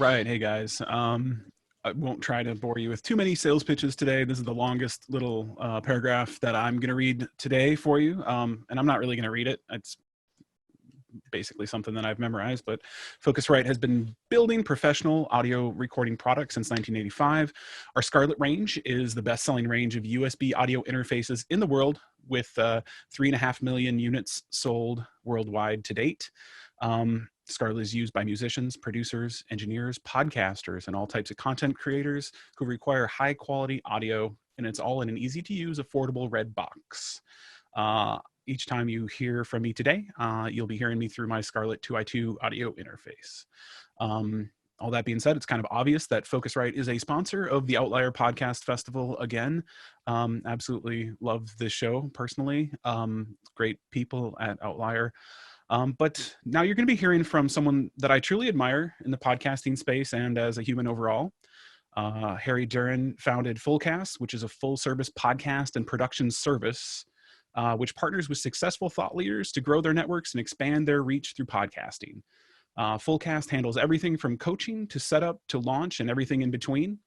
right. Hey guys. I won't try to bore you with too many sales pitches today. This is the longest little paragraph that I'm going to read today for you. And I'm not really going to read it. It's basically something that I've memorized, but Focusrite has been building professional audio recording products since 1985. Our Scarlett range is the best-selling range of USB audio interfaces in the world, with 3.5 million units sold worldwide to date. Scarlett is used by musicians, producers, engineers, podcasters, and all types of content creators who require high-quality audio, and it's all in an easy-to-use, affordable red box. Each time you hear from me today, you'll be hearing me through my Scarlett 2i2 audio interface. All that being said, it's kind of obvious that Focusrite is a sponsor of the Outlier Podcast Festival again. Absolutely love this show personally. Great people at Outlier. But now you're going to be hearing from someone that I truly admire in the podcasting space and as a human overall. Harry Duran founded Fullcast, which is a full-service podcast and production service which partners with successful thought leaders to grow their networks and expand their reach through podcasting. Fullcast handles everything from coaching to setup to launch and everything in between.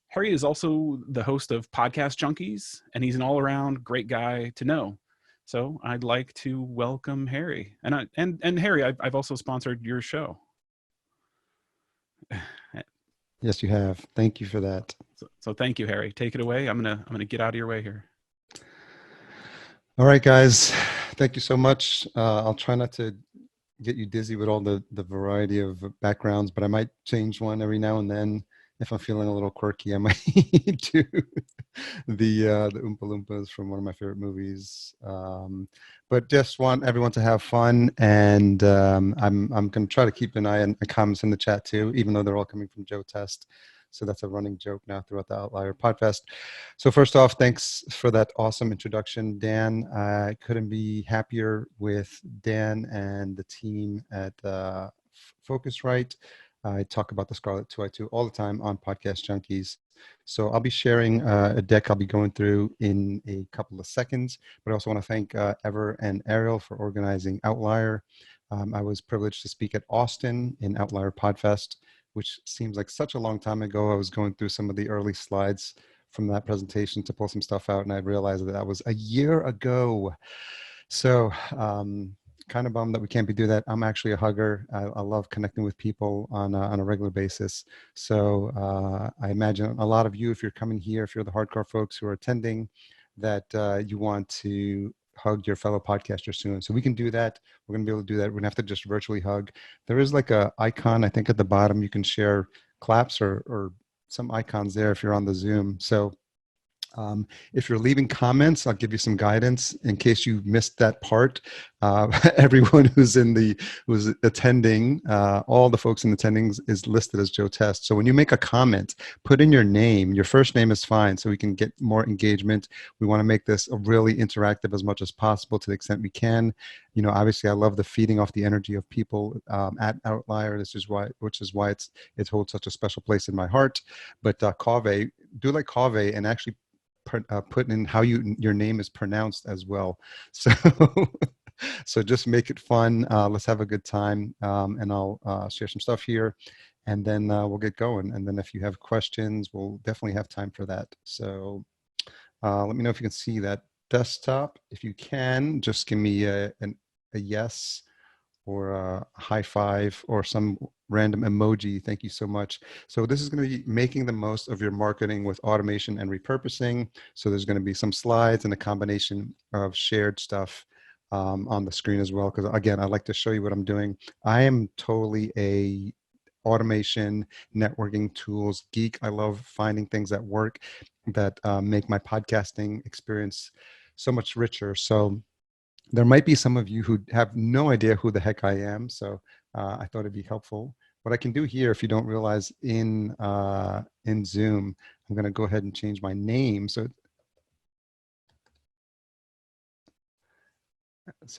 Harry is also the host of Podcast Junkies, and he's an all-around great guy to know. So I'd like to welcome Harry. And Harry, I've also sponsored your show. Yes, you have. Thank you for that. So thank you, Harry. Take it away. I'm gonna get out of your way here. All right, guys. Thank you so much. I'll try not to get you dizzy with all the variety of backgrounds, but I might change one every now and then. If I'm feeling a little quirky, I might do the Oompa Loompas from one of my favorite movies. But just want everyone to have fun, and I'm going to try to keep an eye on comments in the chat too, even though they're all coming from Joe Test. So that's a running joke now throughout the Outlier Podfest. So first off, thanks for that awesome introduction, Dan. I couldn't be happier with Dan and the team at Focusrite. I talk about the Scarlett 2i2 all the time on Podcast Junkies. So I'll be sharing a deck I'll be going through in a couple of seconds, but I also want to thank Ever and Ariel for organizing Outlier. I was privileged to speak at Austin in Outlier Podfest, which seems like such a long time ago. I was going through some of the early slides from that presentation to pull some stuff out, and I realized that that was a year ago. So kind of bummed that we can't be doing that. I'm actually a hugger. I love connecting with people on a regular basis. So I imagine a lot of you, if you're coming here, if you're the hardcore folks who are attending, that you want to hug your fellow podcaster soon. So we can do that. We're going to be able to do that. We're going to have to just virtually hug. There is like a icon, I think at the bottom, you can share claps or some icons there if you're on the Zoom. So if you're leaving comments, I'll give you some guidance in case you missed that part. Everyone who's attending, all the folks in attending is listed as Joe Test. So when you make a comment, put in your name. Your first name is fine, so we can get more engagement. We want to make this really interactive as much as possible to the extent we can. You know, obviously, I love the feeding off the energy of people at Outlier. Which is why it holds such a special place in my heart. But Kaveh, do like Kaveh and actually put in how your name is pronounced as well. So so just make it fun. Let's have a good time, and I'll share some stuff here, and then we'll get going. And then if you have questions, we'll definitely have time for that. So let me know if you can see that desktop. If you can, just give me a yes or a high five or some random emoji. Thank you so much. So this is going to be making the most of your marketing with automation and repurposing. So there's going to be some slides and a combination of shared stuff on the screen as well. Because again, I like to show you what I'm doing. I am totally a automation, networking tools geek. I love finding things that work that make my podcasting experience so much richer. So there might be some of you who have no idea who the heck I am, so I thought it'd be helpful. What I can do here, if you don't realize in Zoom, I'm going to go ahead and change my name. So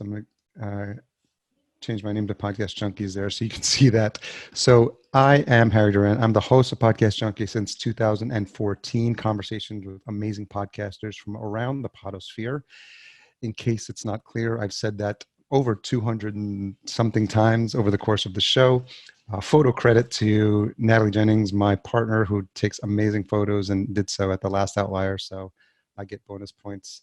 I'm going to change my name to Podcast Junkies there so you can see that. So I am Harry Duran. I'm the host of Podcast Junkie since 2014, conversations with amazing podcasters from around the podosphere. In case it's not clear, I've said that over 200 and something times over the course of the show. Photo credit to Natalie Jennings, my partner, who takes amazing photos and did so at the last Outlier. So I get bonus points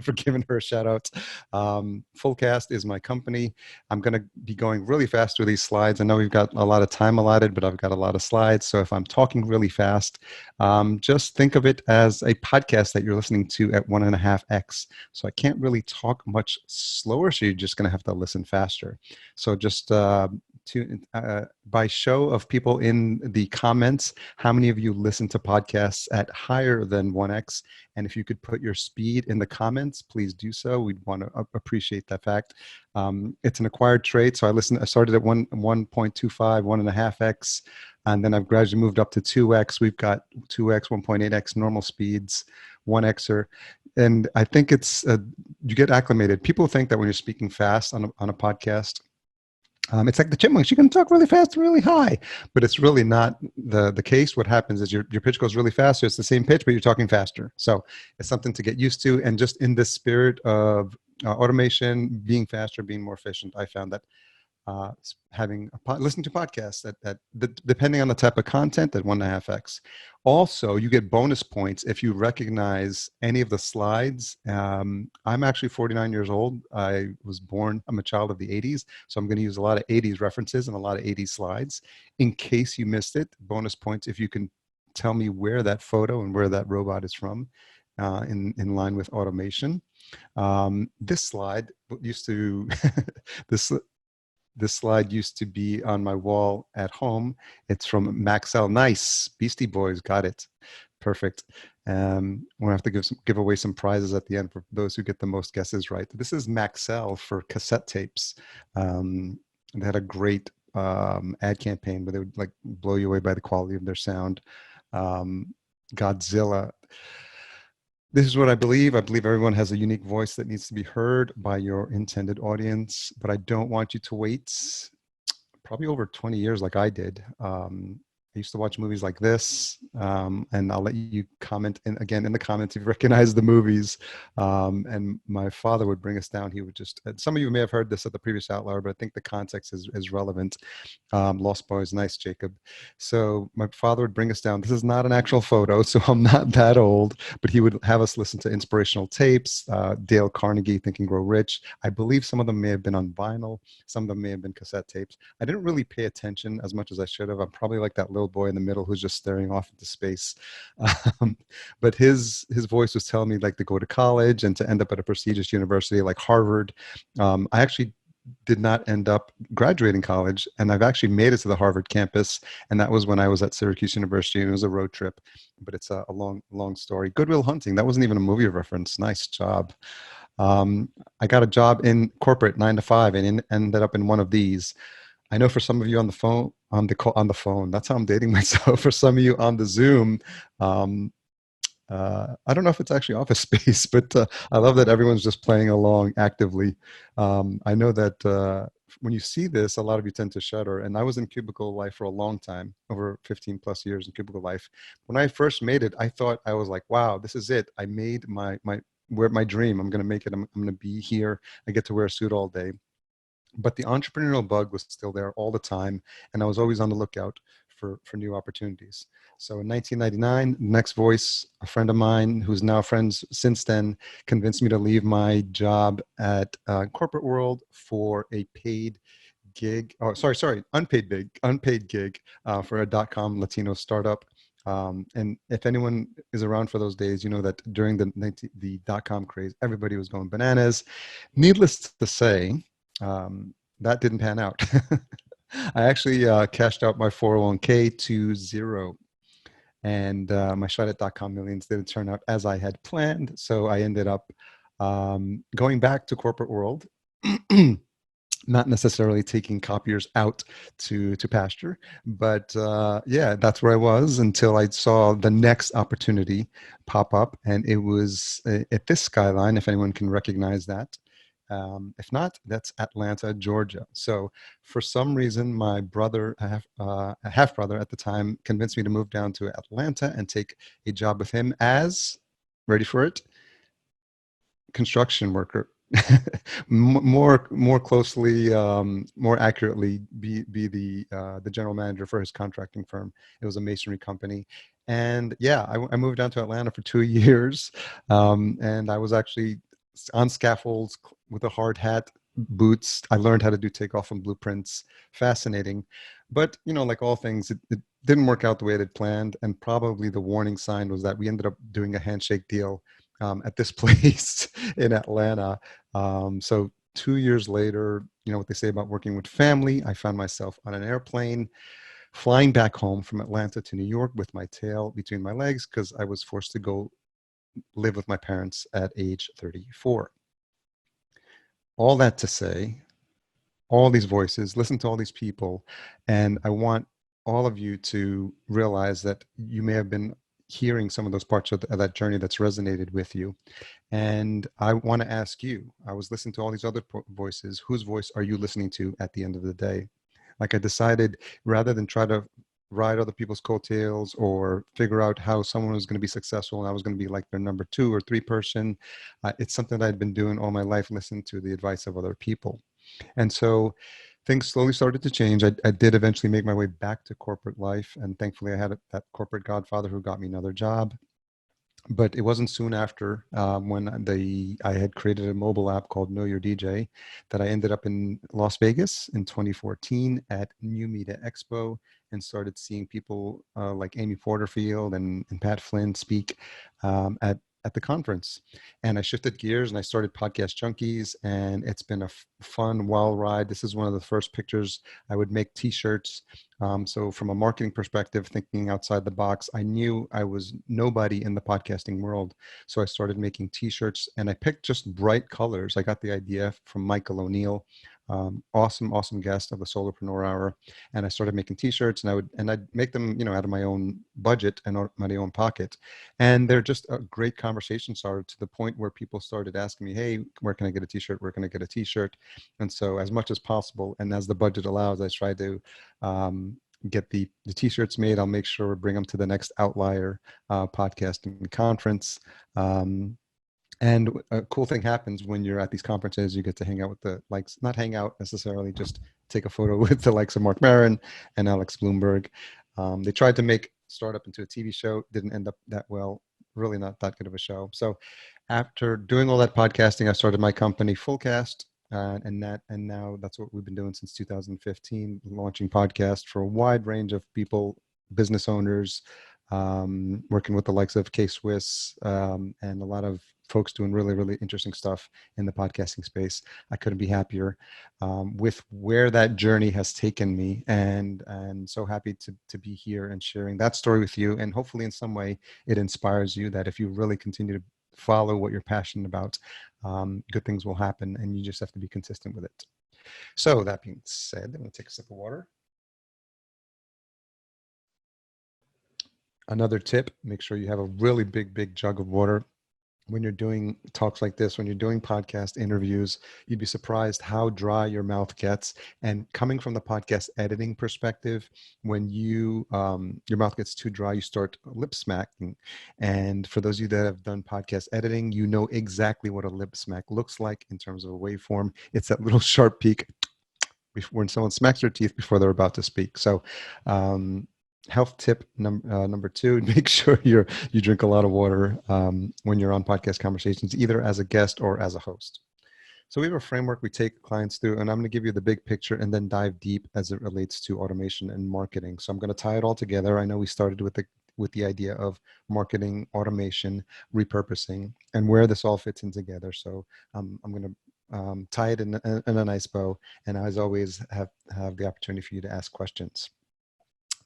for giving her a shout out. Fullcast is my company. I'm going to be going really fast through these slides. I know we've got a lot of time allotted, but I've got a lot of slides. So if I'm talking really fast, just think of it as a podcast that you're listening to at 1.5x. So I can't really talk much slower. So you're just going to have to listen faster. So just by show of people in the comments, how many of you listen to podcasts at higher than 1x? And if you could put your speed in the comments, please do so. We'd want to appreciate that fact. It's an acquired trait. So I started at 1.25, 1.5x, and then I've gradually moved up to 2x. We've got 2x, 1.8x normal speeds, 1xer. And I think it's, you get acclimated. People think that when you're speaking fast on a podcast, it's like the chipmunks. You can talk really fast and really high, but it's really not the case. What happens is your pitch goes really fast. So it's the same pitch, but you're talking faster. So it's something to get used to. And just in this spirit of automation, being faster, being more efficient, I found that listening to podcasts that depending on the type of content at 1.5x. Also, you get bonus points if you recognize any of the slides. I'm actually 49 years old. I'm a child of the 80s, so I'm going to use a lot of 80s references and a lot of 80s slides. In case you missed it, bonus points if you can tell me where that photo and where that robot is from, in line with automation. This slide used to This slide used to be on my wall at home. It's from Maxell. Nice. Beastie Boys. Got it. Perfect. We'll have to give away some prizes at the end for those who get the most guesses right. This is Maxell for cassette tapes. They had a great ad campaign where they would like blow you away by the quality of their sound. Godzilla. This is what I believe. I believe everyone has a unique voice that needs to be heard by your intended audience, but I don't want you to wait probably over 20 years like I did. I used to watch movies like this, and I'll let you comment again in the comments if you recognize the movies. And my father would bring us down. He would just, some of you may have heard this at the previous Outlier, but I think the context is relevant. Lost Boys, nice, Jacob. So my father would bring us down. This is not an actual photo, so I'm not that old, but he would have us listen to inspirational tapes, Dale Carnegie, Think and Grow Rich. I believe some of them may have been on vinyl. Some of them may have been cassette tapes. I didn't really pay attention as much as I should have. I'm probably like that little boy in the middle who's just staring off into space. But his voice was telling me like to go to college and to end up at a prestigious university like Harvard. I actually did not end up graduating college, and I've actually made it to the Harvard campus, and that was when I was at Syracuse University, and it was a road trip, but it's a long story. Good Will Hunting, that wasn't even a movie reference. Nice job. I got a job in corporate 9 to 5 and ended up in one of these. I know for some of you on the phone, on the phone, that's how I'm dating myself. For some of you on the Zoom, I don't know if it's actually Office Space, but I love that everyone's just playing along actively. I know that when you see this, a lot of you tend to shudder. And I was in cubicle life for a long time, over 15 plus years in cubicle life. When I first made it, I thought I was like, wow, this is it. I made my dream. I'm going to make it. I'm going to be here. I get to wear a suit all day. But the entrepreneurial bug was still there all the time, and I was always on the lookout for new opportunities. So in 1999, Next Voice, a friend of mine who's now friends since then, convinced me to leave my job at corporate world for a paid gig. Oh, unpaid gig for a .com Latino startup. And if anyone is around for those days, you know that during the .com craze, everybody was going bananas. Needless to say, that didn't pan out. I actually cashed out my 401k to zero, and my shot at .com millions didn't turn out as I had planned. So I ended up going back to corporate world, not necessarily taking copiers out to pasture, but yeah, that's where I was until I saw the next opportunity pop up, and it was at this Skyline, if anyone can recognize that. If not, that's Atlanta, Georgia. So for some reason, my brother, half brother at the time, convinced me to move down to Atlanta and take a job with him as, ready for it, construction worker. more closely, more accurately, be the general manager for his contracting firm. It was a masonry company, and yeah, I moved down to Atlanta for 2 years, and I was actually on scaffolds with a hard hat, boots. I learned how to do takeoff and blueprints. Fascinating, but like all things, it didn't work out the way it had planned, and probably the warning sign was that we ended up doing a handshake deal at this place in Atlanta. So 2 years later, what they say about working with family, I found myself on an airplane flying back home from Atlanta to New York with my tail between my legs because I was forced to go live with my parents at age 34. All that to say, all these voices, listen to all these people, and I want all of you to realize that you may have been hearing some of those parts of that journey that's resonated with you. And I want to ask you, I was listening to all these other voices. Whose voice are you listening to at the end of the day? Like I decided rather than try to ride other people's coattails or figure out how someone was going to be successful and I was going to be like their number 2 or 3 person, it's something that I'd been doing all my life, listening to the advice of other people. And so things slowly started to change. I did eventually make my way back to corporate life. And thankfully, I had that corporate godfather who got me another job. But it wasn't soon after when I had created a mobile app called Know Your DJ that I ended up in Las Vegas in 2014 at New Media Expo and started seeing people like Amy Porterfield and Pat Flynn speak at the conference. And I shifted gears and I started Podcast Junkies, and it's been a fun, wild ride. This is one of the first pictures. I would make t-shirts. So from a marketing perspective, thinking outside the box, I knew I was nobody in the podcasting world. So I started making t-shirts and I picked just bright colors. I got the idea from Michael O'Neill, awesome guest of the Solopreneur Hour. And I started making t-shirts, and I'd make them, out of my own budget and my own pocket. And they're just a great conversation starter, to the point where people started asking me, hey, where can I get a t-shirt? Where can I get a t-shirt? And so as much as possible, and as the budget allows, I try to get the t-shirts made. I'll make sure to bring them to the next Outlier podcasting conference. And a cool thing happens when you're at these conferences. You get to hang out with the likes, not hang out necessarily, just take a photo with the likes of Mark Maron and Alex Bloomberg. They tried to make Startup into a TV show. Didn't end up that well. Really not that good of a show. So after doing all that podcasting, I started my company Fullcast. And now that's what we've been doing since 2015, launching podcasts for a wide range of people, business owners, working with the likes of K-Swiss, and a lot of folks doing really interesting stuff in the podcasting space. I couldn't be happier with where that journey has taken me, and so happy to be here and sharing that story with you. And hopefully in some way it inspires you that if you really continue to follow what you're passionate about, good things will happen, and you just have to be consistent with it. So that being said, I'm going to take a sip of water. Another tip, make sure you have a really big jug of water. When you're doing talks like this, when you're doing podcast interviews, you'd be surprised how dry your mouth gets. And coming from the podcast editing perspective, when your mouth gets too dry, you start lip smacking. And for those of you that have done podcast editing, you know exactly what a lip smack looks like in terms of a waveform. It's that little sharp peak when someone smacks their teeth before they're about to speak. So health tip number 2, make sure you drink a lot of water when you're on podcast conversations, either as a guest or as a host. So we have a framework we take clients through, and I'm going to give you the big picture and then dive deep as it relates to automation and marketing. So I'm going to tie it all together. I know we started with the idea of marketing, automation, repurposing, and where this all fits in together. So I'm going to tie it in a nice bow, and as always, have the opportunity for you to ask questions.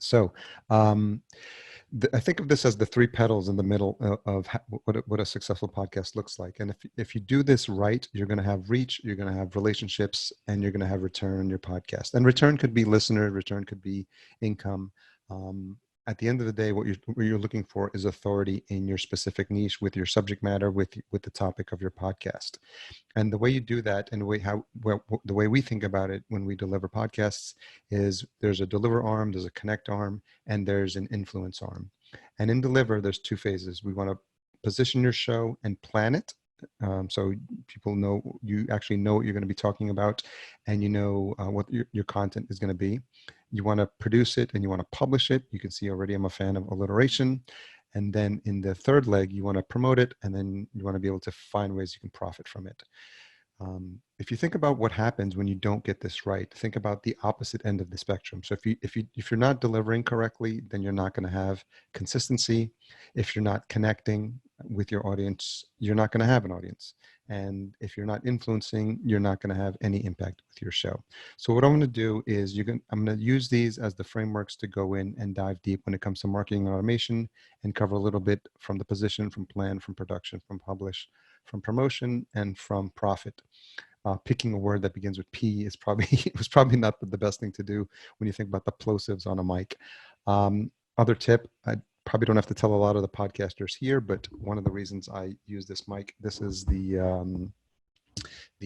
So I think of this as the 3 pedals in the middle of what a successful podcast looks like. And if you do this right, you're going to have reach, you're going to have relationships, and you're going to have return on your podcast. And return could be listener, return could be income. At the end of the day, what you're looking for is authority in your specific niche with your subject matter, with the topic of your podcast. And the way you do that, and the way we think about it when we deliver podcasts, is there's a deliver arm, there's a connect arm, and there's an influence arm. And in deliver, there's 2 phases. We want to position your show and plan it, So people know, you actually know what you're going to be talking about, and you know what your content is going to be. You want to produce it and you want to publish it. You can see already I'm a fan of alliteration. And then in the third leg, you want to promote it, and then you want to be able to find ways you can profit from it. If you think about what happens when you don't get this right, think about the opposite end of the spectrum. So if you're not delivering correctly, then you're not going to have consistency. If you're not connecting with your audience, you're not going to have an audience. And if you're not influencing, you're not going to have any impact with your show. So what I'm going to do is I'm going to use these as the frameworks to go in and dive deep when it comes to marketing and automation, and cover a little bit from the position, from plan, from production, from publish, from promotion, and from profit. Picking a word that begins with P is probably was probably not the best thing to do when you think about the plosives on a mic. Other tip, I probably don't have to tell a lot of the podcasters here, but one of the reasons I use this mic, this is the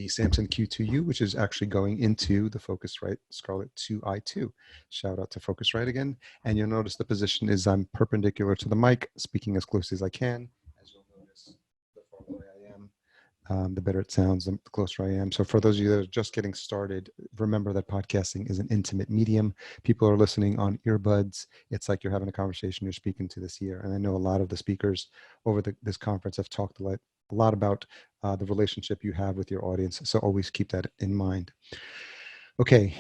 Samson Q2U, which is actually going into the Focusrite Scarlett 2i2. Shout out to Focusrite again. And you'll notice the position is I'm perpendicular to the mic, speaking as close as I can. As you'll notice, the farther away I am, the better it sounds, the closer I am. So for those of you that are just getting started, remember that podcasting is an intimate medium. People are listening on earbuds. It's like you're having a conversation, you're speaking to this ear. And I know a lot of the speakers over this conference have talked a lot about the relationship you have with your audience. So always keep that in mind. Okay,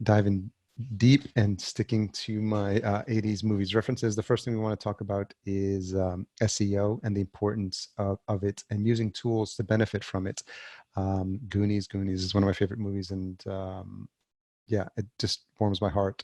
diving deep and sticking to my 80s movies references, the first thing we want to talk about is SEO and the importance of it, and using tools to benefit from it. Goonies is one of my favorite movies, and yeah, it just warms my heart.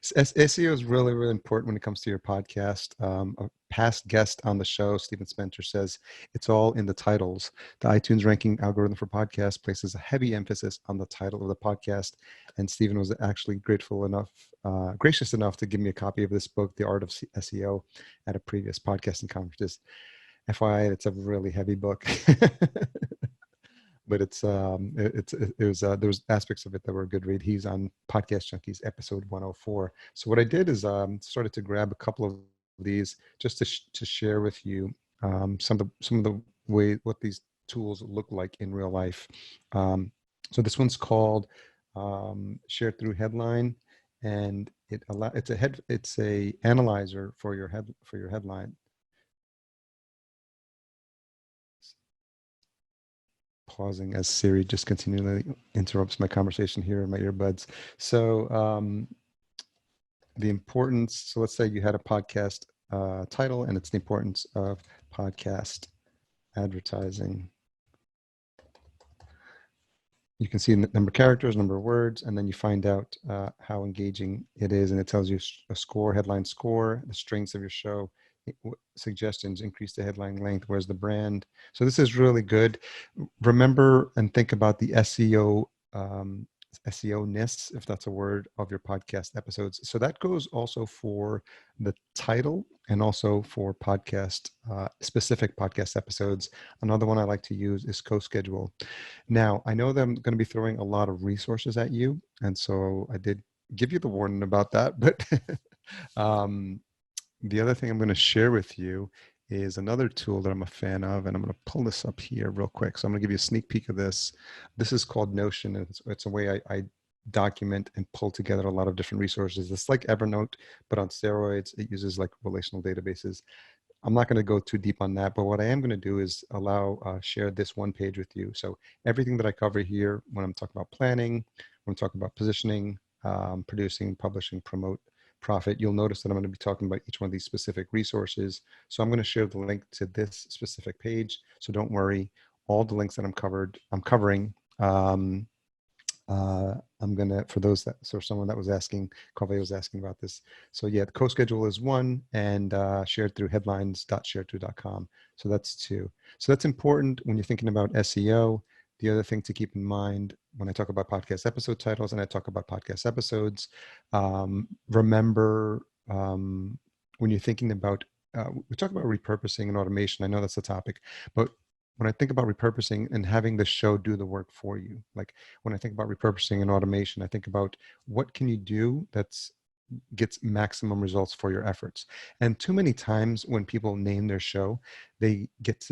SEO is really, really important when it comes to your podcast. A past guest on the show, Stephen Spencer, says it's all in the titles. The iTunes ranking algorithm for podcasts places a heavy emphasis on the title of the podcast. And Stephen was actually gracious enough to give me a copy of this book, The Art of SEO, at a previous podcasting conferences. FYI, it's a really heavy book. But there was aspects of it that were a good read. He's on Podcast Junkies episode 104. So what I did is started to grab a couple of these just to share with you some of the way what these tools look like in real life. So this one's called Share Through Headline, and it's a analyzer for your headline. Pausing as Siri just continually interrupts my conversation here in my earbuds. So the importance, so let's say you had a podcast title, and it's the importance of podcast advertising. You can see the number of characters, number of words, and then you find out how engaging it is, and it tells you a score, headline score, the strengths of your show, suggestions, increase the headline length, where's the brand. So this is really good. Remember and think about the SEO-ness, if that's a word, of your podcast episodes. So that goes also for the title and also for podcast specific podcast episodes. Another one I like to use is CoSchedule. Now, I know that I'm going to be throwing a lot of resources at you, and so I did give you the warning about that, but the other thing I'm going to share with you is another tool that I'm a fan of, and I'm going to pull this up here real quick. So I'm going to give you a sneak peek of this. This is called Notion, and it's a way I document and pull together a lot of different resources. It's like Evernote, but on steroids. It uses like relational databases. I'm not going to go too deep on that, but what I am going to do is share this one page with you. So everything that I cover here, when I'm talking about planning, when I'm talking about positioning, producing, publishing, promote, profit, you'll notice that I'm going to be talking about each one of these specific resources. So I'm going to share the link to this specific page. So don't worry, all the links that I'm covering. I'm gonna, for those that, so someone that was asking, Kove was asking about this. So yeah, the CoSchedule is one, and shared through headlines.sharedthrough.com. So that's two. So that's important when you're thinking about SEO. The other thing to keep in mind when I talk about podcast episode titles and I talk about podcast episodes, remember when you're thinking about, we talk about repurposing and automation. I know that's the topic, but when I think about repurposing and having the show do the work for you, like when I think about repurposing and automation, I think about what can you do that's gets maximum results for your efforts. And too many times when people name their show, they get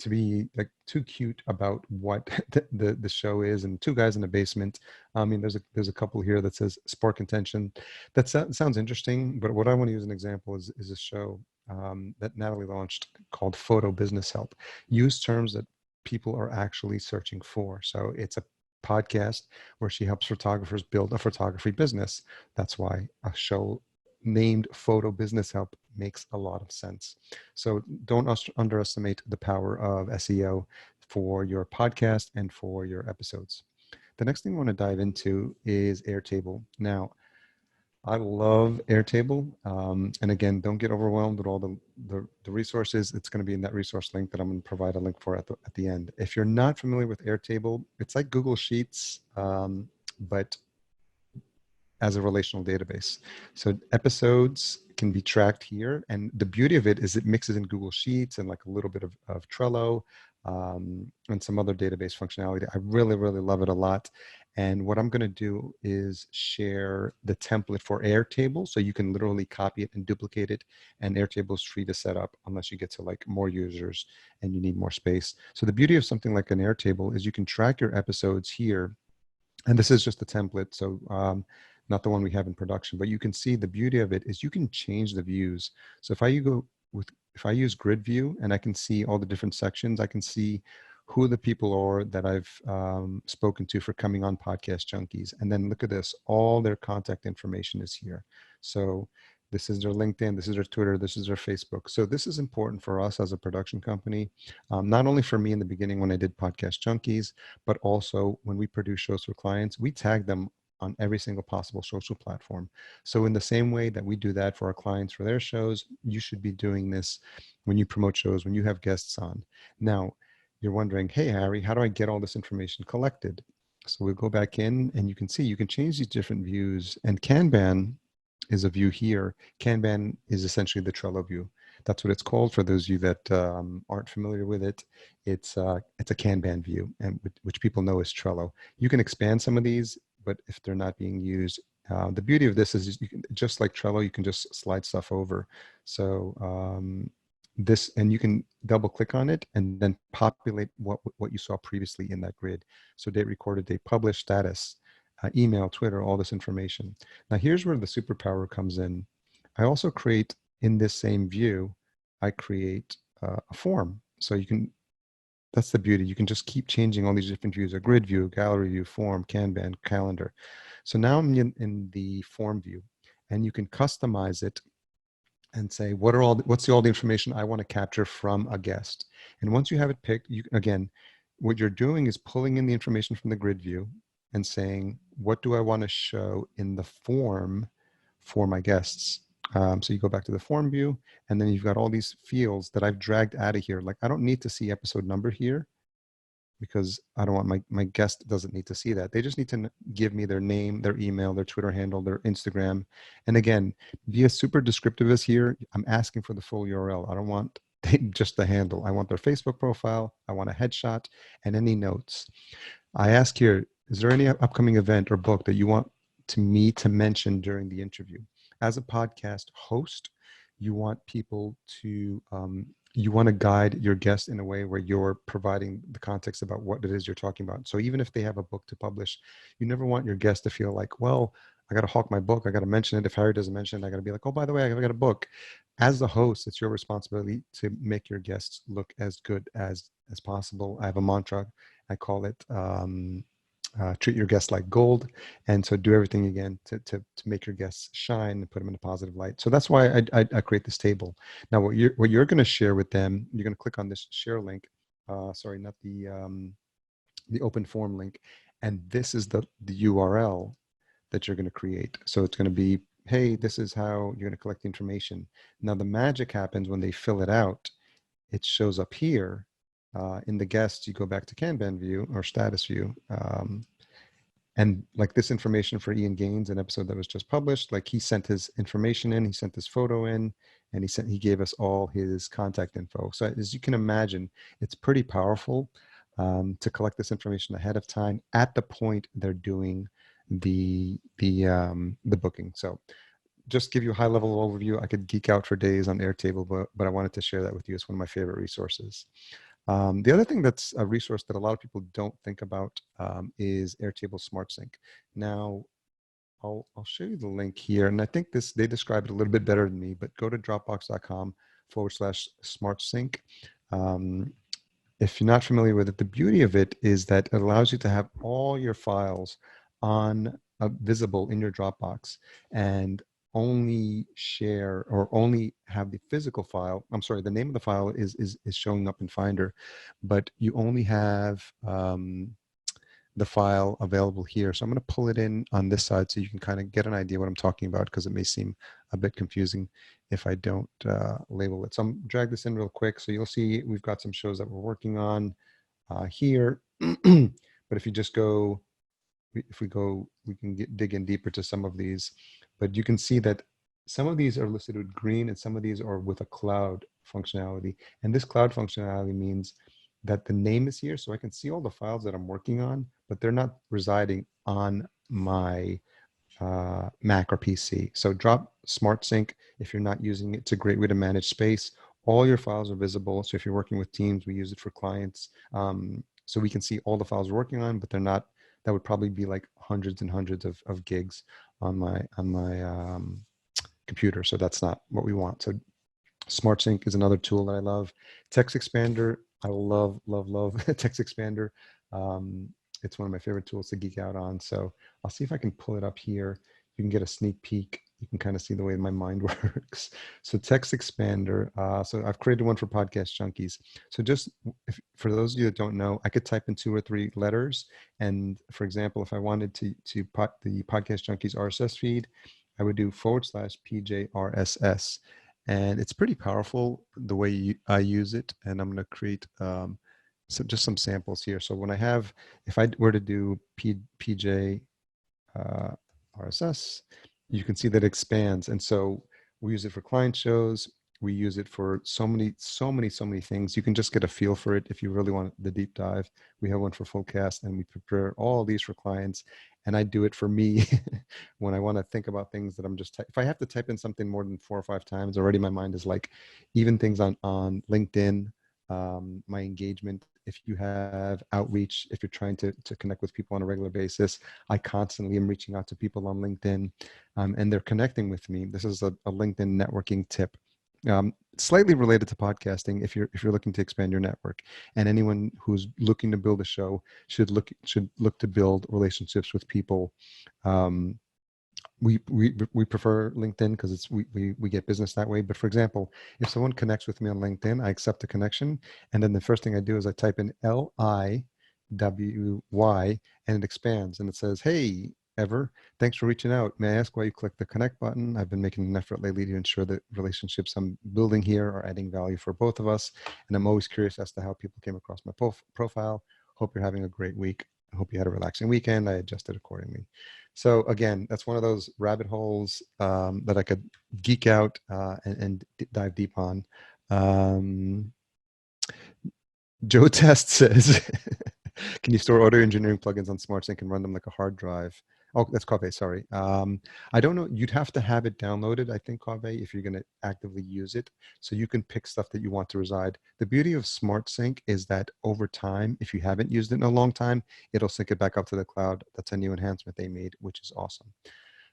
to be like too cute about what the show is, and two guys in a basement. I mean, there's a couple here that says Spark Intention. That sounds interesting, but what I want to use an example is a show that Natalie launched called Photo Business Help. Use terms that people are actually searching for. So it's a podcast where she helps photographers build a photography business. That's why a show named Photo Business Help makes a lot of sense. So don't underestimate the power of SEO for your podcast and for your episodes. The next thing I want to dive into is Airtable. Now, I love Airtable. And again, don't get overwhelmed with all the resources. It's going to be in that resource link that I'm going to provide a link for at the end. If you're not familiar with Airtable, it's like Google Sheets, but as a relational database. So episodes can be tracked here. And the beauty of it is it mixes in Google Sheets and like a little bit of Trello and some other database functionality. I really, really love it a lot. And what I'm going to do is share the template for Airtable. So you can literally copy it and duplicate it. And Airtable is free to set up unless you get to like more users and you need more space. So the beauty of something like an Airtable is you can track your episodes here. And this is just a template. So not the one we have in production, but you can see the beauty of it is you can change the views. So if I use grid view and I can see all the different sections, I can see who the people are that I've spoken to for coming on Podcast Junkies. And then look at this, all their contact information is here. So this is their LinkedIn, this is their Twitter, this is their Facebook. So this is important for us as a production company, not only for me in the beginning when I did Podcast Junkies, but also when we produce shows for clients, we tag them on every single possible social platform. So in the same way that we do that for our clients for their shows, you should be doing this when you promote shows, when you have guests on. Now, you're wondering, hey, Harry, how do I get all this information collected? So we'll go back in and you can see, you can change these different views, and Kanban is a view here. Kanban is essentially the Trello view. That's what it's called for those of you that aren't familiar with it. It's a Kanban view, and which people know as Trello. You can expand some of these, but if they're not being used, the beauty of this is you can, just like Trello, you can just slide stuff over. So and you can double click on it and then populate what you saw previously in that grid. So date recorded, date published, status, email, Twitter, all this information. Now here's where the superpower comes in. I also create in this same view, I create a form. So you can, that's the beauty. You can just keep changing all these different views, a grid view, gallery view, form, Kanban, calendar. So now I'm in the form view, and you can customize it and say, what's all the information I want to capture from a guest? And once you have it picked, again, what you're doing is pulling in the information from the grid view and saying, what do I want to show in the form for my guests? So you go back to the form view, and then you've got all these fields that I've dragged out of here. Like I don't need to see episode number here because I don't want my guest doesn't need to see that. They just need to give me their name, their email, their Twitter handle, their Instagram. And again, be as super descriptive as here. I'm asking for the full URL. I don't want just the handle. I want their Facebook profile. I want a headshot and any notes. I ask here, is there any upcoming event or book that you want me to mention during the interview? As a podcast host, you want people to, you want to guide your guest in a way where you're providing the context about what it is you're talking about. So even if they have a book to publish, you never want your guest to feel like, well, I got to hawk my book. I got to mention it. If Harry doesn't mention it, I got to be like, oh, by the way, I got a book. As the host, it's your responsibility to make your guests look as good as possible. I have a mantra. I call it, treat your guests like gold. And so do everything again to make your guests shine and put them in a positive light. So that's why I create this table. Now, what you're going to share with them, you're going to click on this share link. Sorry, not the open form link. And this is the URL that you're going to create. So it's going to be, hey, this is how you're going to collect the information. Now the magic happens when they fill it out. It shows up here. In the guests, you go back to Kanban view or status view. And like this information for Ian Gaines, an episode that was just published, like he sent his information in, he sent his photo in, and he gave us all his contact info. So as you can imagine, it's pretty powerful to collect this information ahead of time at the point they're doing the booking. So just give you a high level overview. I could geek out for days on Airtable, but I wanted to share that with you as one of my favorite resources. The other thing that's a resource that a lot of people don't think about is Airtable SmartSync. Now, I'll show you the link here, and I think they describe it a little bit better than me, but go to dropbox.com/SmartSync. If you're not familiar with it, the beauty of it is that it allows you to have all your files on visible in your Dropbox, and only share or only have the physical file. I'm sorry, the name of the file is showing up in Finder, but you only have the file available here. So I'm going to pull it in on this side so you can kind of get an idea what I'm talking about, because it may seem a bit confusing if I don't label it. So I'm drag this in real quick. So you'll see we've got some shows that we're working on here. But if you just go, if we go, we can dig in deeper to some of these, but you can see that some of these are listed with green and some of these are with a cloud functionality. And this cloud functionality means that the name is here, so I can see all the files that I'm working on, but they're not residing on my Mac or PC. So drop SmartSync. If you're not using it, it's a great way to manage space. All your files are visible. So if you're working with teams, we use it for clients. So we can see all the files we're working on, but they're not, that would probably be like hundreds and hundreds of gigs on my computer. So that's not what we want. So SmartSync is another tool that I love. TextExpander, I love TextExpander. It's one of my favorite tools to geek out on. So I'll see if I can pull it up here. You can get a sneak peek. You can kind of see the way my mind works. So TextExpander. So I've created one for Podcast Junkies. So just for those of you that don't know, I could type in 2 or 3 letters. And for example, if I wanted to put the Podcast Junkies RSS feed, I would do /PJRSS. And it's pretty powerful the way I use it. And I'm going to create just some samples here. So when I have, if I were to do PJ RSS, you can see that it expands. And so we use it for client shows. We use it for so many things. You can just get a feel for it if you really want the deep dive. We have one for FlowCast, and we prepare all these for clients. And I do it for me when I want to think about things that I'm just, if I have to type in something more than 4 or 5 times, already my mind is like, even things on LinkedIn, my engagement. If you have outreach, if you're trying to connect with people on a regular basis, I constantly am reaching out to people on LinkedIn, and they're connecting with me. This is a LinkedIn networking tip. Slightly related to podcasting, if you're looking to expand your network, and anyone who's looking to build a show should look to build relationships with people. We prefer LinkedIn because it's we get business that way. But for example, if someone connects with me on LinkedIn, I accept the connection, and then the first thing I do is I type in LIWY, and it expands, and it says, "Hey, Ever, thanks for reaching out. May I ask why you clicked the connect button? I've been making an effort lately to ensure that relationships I'm building here are adding value for both of us, and I'm always curious as to how people came across my profile. Hope you're having a great week. I hope you had a relaxing weekend. I adjusted accordingly." So again, that's one of those rabbit holes that I could geek out and dive deep on. Joe Test says, can you store audio engineering plugins on SmartSync and run them like a hard drive? Oh, that's Kave, sorry. I don't know. You'd have to have it downloaded, I think, Kave, if you're going to actively use it. So you can pick stuff that you want to reside. The beauty of SmartSync is that over time, if you haven't used it in a long time, it'll sync it back up to the cloud. That's a new enhancement they made, which is awesome.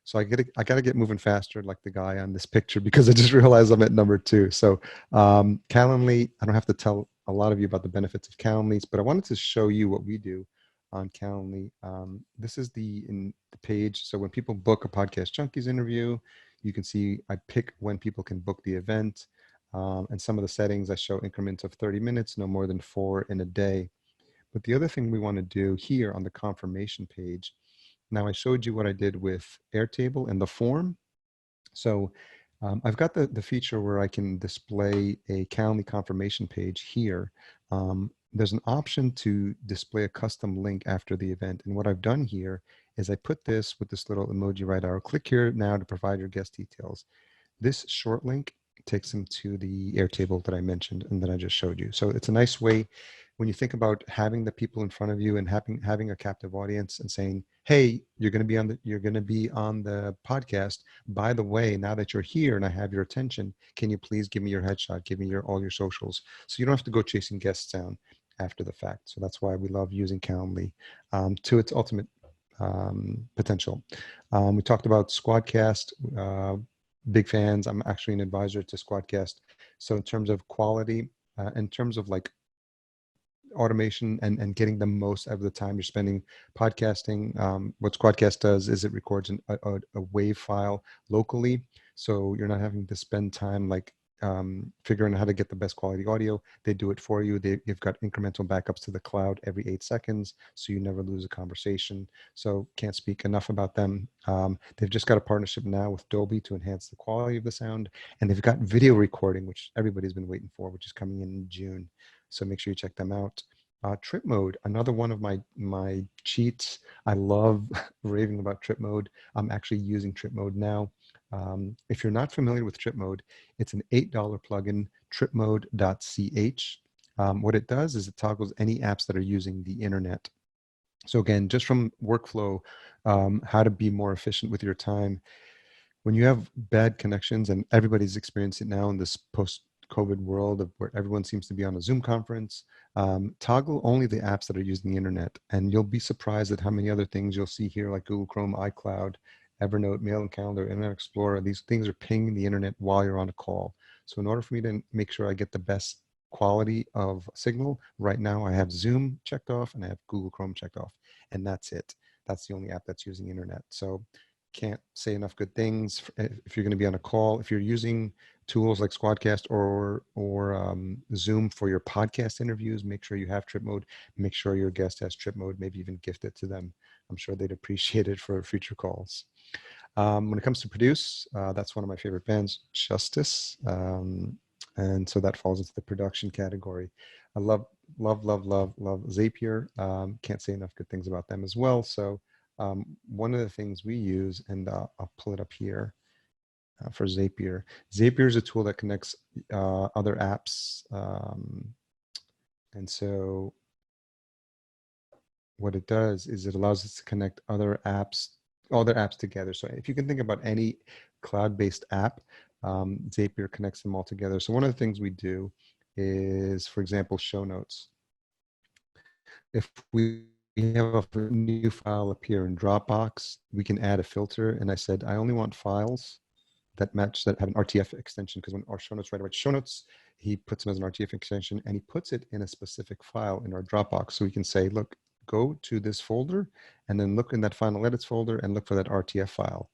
So I got to get moving faster, like the guy on this picture, because I just realized I'm at number 2. So Calendly, I don't have to tell a lot of you about the benefits of Calendly, but I wanted to show you what we do on Calendly. This is the page. So when people book a Podcast Junkies interview, you can see I pick when people can book the event, and some of the settings I show increments of 30 minutes, no more than 4 in a day. But the other thing we want to do here on the confirmation page. Now I showed you what I did with Airtable and the form. So I've got the feature where I can display a Calendly confirmation page here. There's an option to display a custom link after the event. And what I've done here is I put this with this little emoji right arrow. Click here now to provide your guest details. This short link takes them to the Airtable that I mentioned and that I just showed you. So it's a nice way when you think about having the people in front of you and having a captive audience and saying, hey, you're going to be on the podcast. By the way, now that you're here and I have your attention, can you please give me your headshot, give me all your socials, so you don't have to go chasing guests down after the fact. So that's why we love using Calendly to its ultimate potential. We talked about Squadcast. Big fans. I'm actually an advisor to Squadcast. So in terms of quality, in terms of like automation and getting the most out of the time you're spending podcasting, what Squadcast does is it records a WAV file locally. So you're not having to spend time like figuring out how to get the best quality audio. They do it for you. You've got incremental backups to the cloud every 8 seconds, so you never lose a conversation. So can't speak enough about them. They've just got a partnership now with Dolby to enhance the quality of the sound, and they've got video recording, which everybody's been waiting for, which is coming in June. So make sure you check them out. Trip mode, another one of my cheats. I love raving about trip mode. I'm actually using trip mode now. If you're not familiar with trip mode, it's an $8 plugin, tripmode.ch. What it does is it toggles any apps that are using the internet. So again, just from workflow, how to be more efficient with your time. When you have bad connections, and everybody's experiencing it now in this post-COVID world of where everyone seems to be on a Zoom conference, toggle only the apps that are using the internet, and you'll be surprised at how many other things you'll see here, like Google Chrome, iCloud, Evernote, Mail and Calendar, Internet Explorer. These things are pinging the internet while you're on a call. So in order for me to make sure I get the best quality of signal, right now I have Zoom checked off and I have Google Chrome checked off, and that's it. That's the only app that's using internet. So can't say enough good things. If you're going to be on a call, if you're using tools like Squadcast or Zoom for your podcast interviews, make sure you have trip mode. Make sure your guest has trip mode. Maybe even gift it to them. I'm sure they'd appreciate it for future calls. When it comes to produce, that's one of my favorite bands, Justice. And so that falls into the production category. I love Zapier. Can't say enough good things about them as well. So one of the things we use, and I'll pull it up here for Zapier. Zapier is a tool that connects other apps. And so what it does is it allows us to connect all their apps together. So if you can think about any cloud-based app, Zapier connects them all together. So one of the things we do is, for example, show notes. If we have a new file appear in Dropbox, we can add a filter. And I said, I only want files that match, that have an RTF extension, because when our show notes writer writes show notes, he puts them as an RTF extension and he puts it in a specific file in our Dropbox. So we can say, look, go to this folder and then look in that final edits folder and look for that RTF file.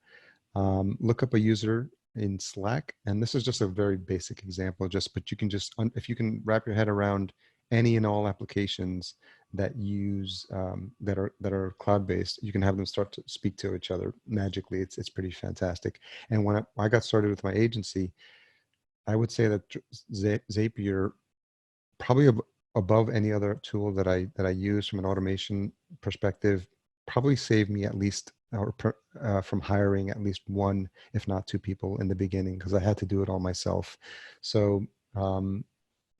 Look up a user in Slack. And this is just a very basic example, but you can just, if you can wrap your head around any and all applications that use, that are cloud-based, you can have them start to speak to each other magically. It's pretty fantastic. And when I got started with my agency, I would say that Zapier, probably above any other tool that I use from an automation perspective, probably saved me at least from hiring at least one, if not two people in the beginning, because I had to do it all myself. So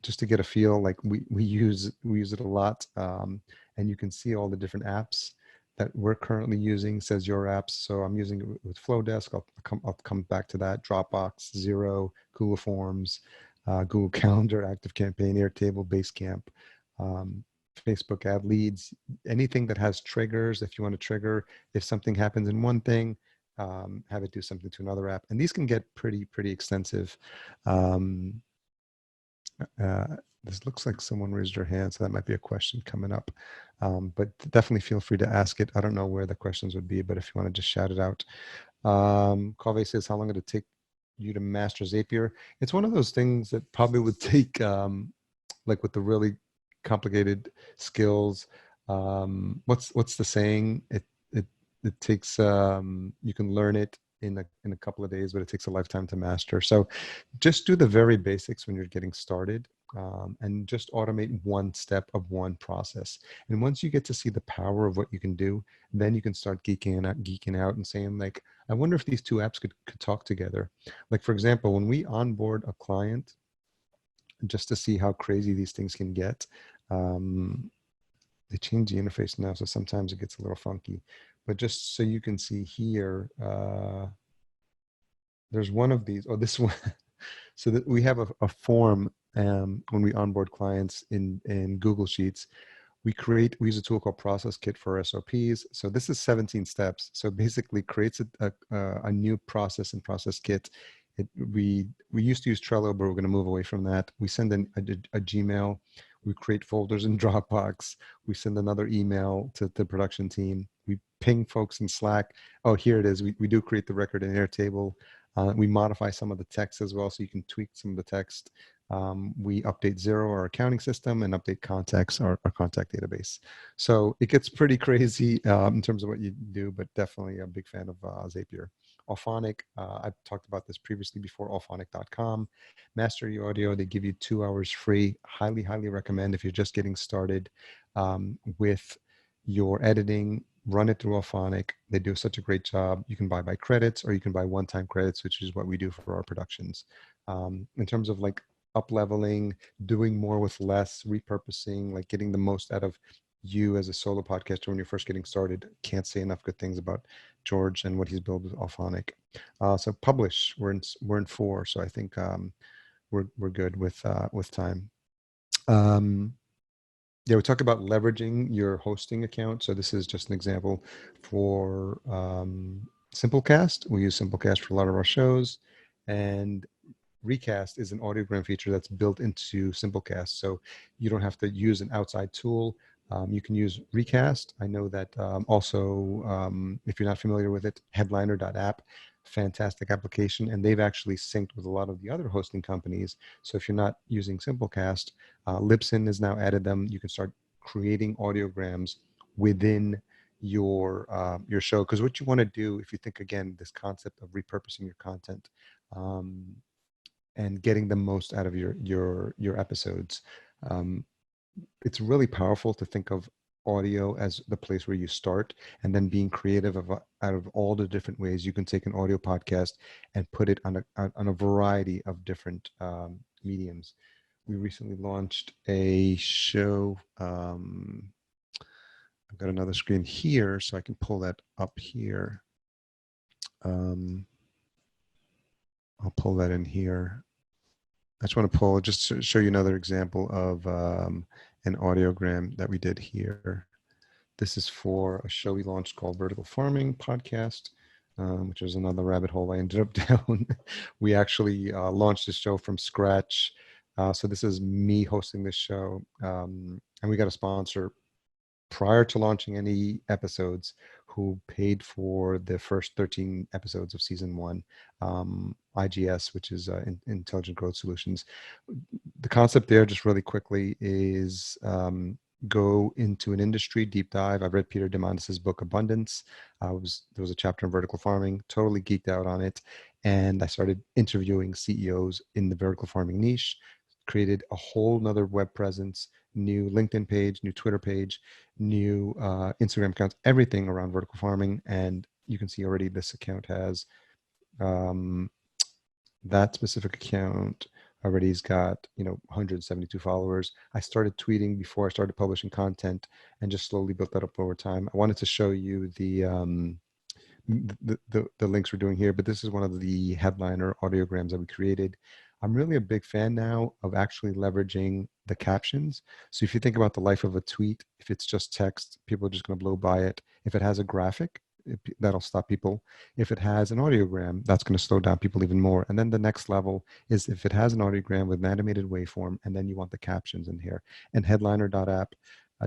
just to get a feel, like we use it a lot, and you can see all the different apps that we're currently using. Says your apps. So I'm using it with FlowDesk. I'll come back to that. Dropbox, Zero, Google Forms, Google Calendar, ActiveCampaign, Airtable, Basecamp, Facebook ad leads, anything that has triggers. If you want to trigger, if something happens in one thing, have it do something to another app. And these can get pretty extensive. This looks like someone raised their hand, so that might be a question coming up. But definitely feel free to ask it. I don't know where the questions would be, but if you want to just shout it out. Cove says, how long did it take you to master Zapier? It's one of those things that probably would take, like with the really complicated skills. What's the saying? It takes, you can learn it in a couple of days, but it takes a lifetime to master. So just do the very basics when you're getting started, and just automate one step of one process. And once you get to see the power of what you can do, then you can start geeking out and saying, like, I wonder if these two apps could talk together. Like, for example, when we onboard a client, just to see how crazy these things can get, They changed the interface now, so sometimes it gets a little funky. But just so you can see here, there's one of these. Oh, this one. So that we have a form when we onboard clients in Google Sheets. We use a tool called Process Kit for SOPs. So this is 17 steps. So basically creates a new process in Process Kit. We used to use Trello, but we're going to move away from that. We send a Gmail. We create folders in Dropbox. We send another email to the production team. We ping folks in Slack. Oh, here it is. We do create the record in Airtable. We modify some of the text as well, so you can tweak some of the text. We update Zero, our accounting system, and update Contacts, our contact database. So it gets pretty crazy in terms of what you do, but definitely a big fan of Zapier. Auphonic, I've talked about this previously before, auphonic.com. Master your audio, they give you 2 hours free. Highly, highly recommend if you're just getting started with your editing. Run it through Auphonic. They do such a great job. You can buy by credits or you can buy one-time credits, which is what we do for our productions. In terms of like up-leveling, doing more with less, repurposing, like getting the most out of you as a solo podcaster when you're first getting started. Can't say enough good things about George and what he's built with Auphonic. So publish, we're in 4, so I think we're good with time. Yeah, we talk about leveraging your hosting account. So this is just an example for Simplecast. We use Simplecast for a lot of our shows, and Recast is an audiogram feature that's built into Simplecast. So you don't have to use an outside tool. You can use Recast. I know that also, if you're not familiar with it, headliner.app, fantastic application. And they've actually synced with a lot of the other hosting companies. So if you're not using Simplecast, Libsyn has now added them. You can start creating audiograms within your show. Because what you want to do, if you think, again, this concept of repurposing your content, and getting the most out of your episodes. It's really powerful to think of audio as the place where you start, and then being creative out of all the different ways you can take an audio podcast and put it on a variety of different mediums. We recently launched a show. I've got another screen here, so I can pull that up here. I'll pull that in here. I just want to pull, just to show you another example of an audiogram that we did here. This is for a show we launched called Vertical Farming Podcast, which was another rabbit hole I ended up down. We actually launched this show from scratch. So this is me hosting this show. And we got a sponsor prior to launching any episodes who paid for the first 13 episodes of season 1, IGS, which is Intelligent Growth Solutions. The concept there, just really quickly, is go into an industry deep dive. I've read Peter Diamandis' book Abundance. There was a chapter on vertical farming, totally geeked out on it. And I started interviewing CEOs in the vertical farming niche, created a whole nother web presence, new LinkedIn page, new Twitter page, new Instagram accounts, everything around vertical farming. And you can see already this account has that specific account already has got 172 followers. I started tweeting before I started publishing content and just slowly built that up over time. I wanted to show you the links we're doing here, but this is one of the headliner audiograms that we created. I'm really a big fan now of actually leveraging the captions. So if you think about the life of a tweet, if it's just text, people are just going to blow by it. If it has a graphic, that'll stop people. If it has an audiogram, that's going to slow down people even more. And then the next level is if it has an audiogram with an animated waveform, and then you want the captions in here. And headliner.app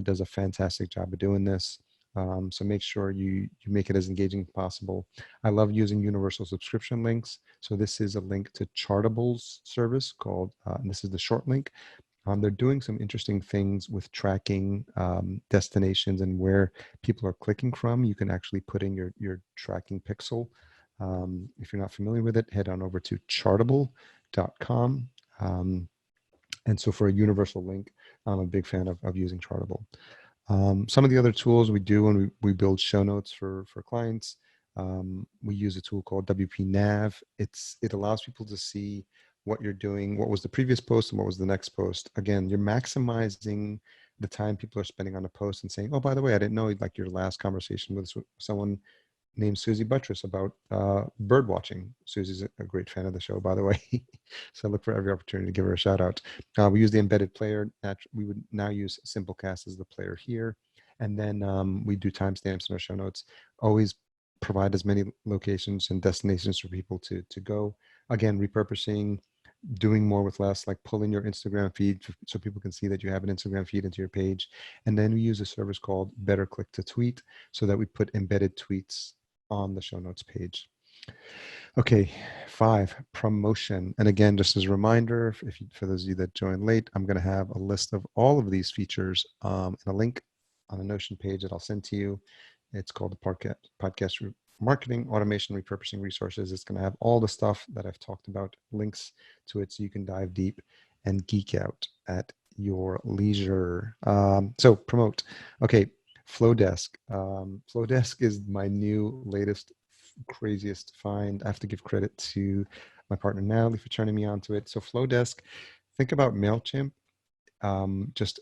does a fantastic job of doing this. So make sure you make it as engaging as possible. I love using universal subscription links. So this is a link to Chartable's service called, and this is the short link. They're doing some interesting things with tracking destinations and where people are clicking from. You can actually put in your tracking pixel. If you're not familiar with it, head on over to chartable.com. And so for a universal link, I'm a big fan of using Chartable. Some of the other tools we do when we build show notes for clients, we use a tool called WP Nav. It allows people to see what you're doing, what was the previous post and what was the next post. Again, you're maximizing the time people are spending on a post and saying, oh, by the way, I didn't know like your last conversation with someone named Susie Buttress about bird watching. Susie's a great fan of the show, by the way. So I look for every opportunity to give her a shout out. We use the embedded player. We would now use Simplecast as the player here. And then we do timestamps in our show notes. Always provide as many locations and destinations for people to go. Again, repurposing, doing more with less, like pulling your Instagram feed so people can see that you have an Instagram feed into your page. And then we use a service called Better Click to Tweet so that we put embedded tweets on the show notes page. Okay, 5, promotion. And again, just as a reminder, for those of you that joined late, I'm going to have a list of all of these features and a link on a Notion page that I'll send to you. It's called the podcast marketing, automation, repurposing resources. It's going to have all the stuff that I've talked about, links to it so you can dive deep and geek out at your leisure. So promote. Okay, FlowDesk. FlowDesk is my new latest craziest find. I have to give credit to my partner Natalie for turning me on to it. So FlowDesk, think about MailChimp, just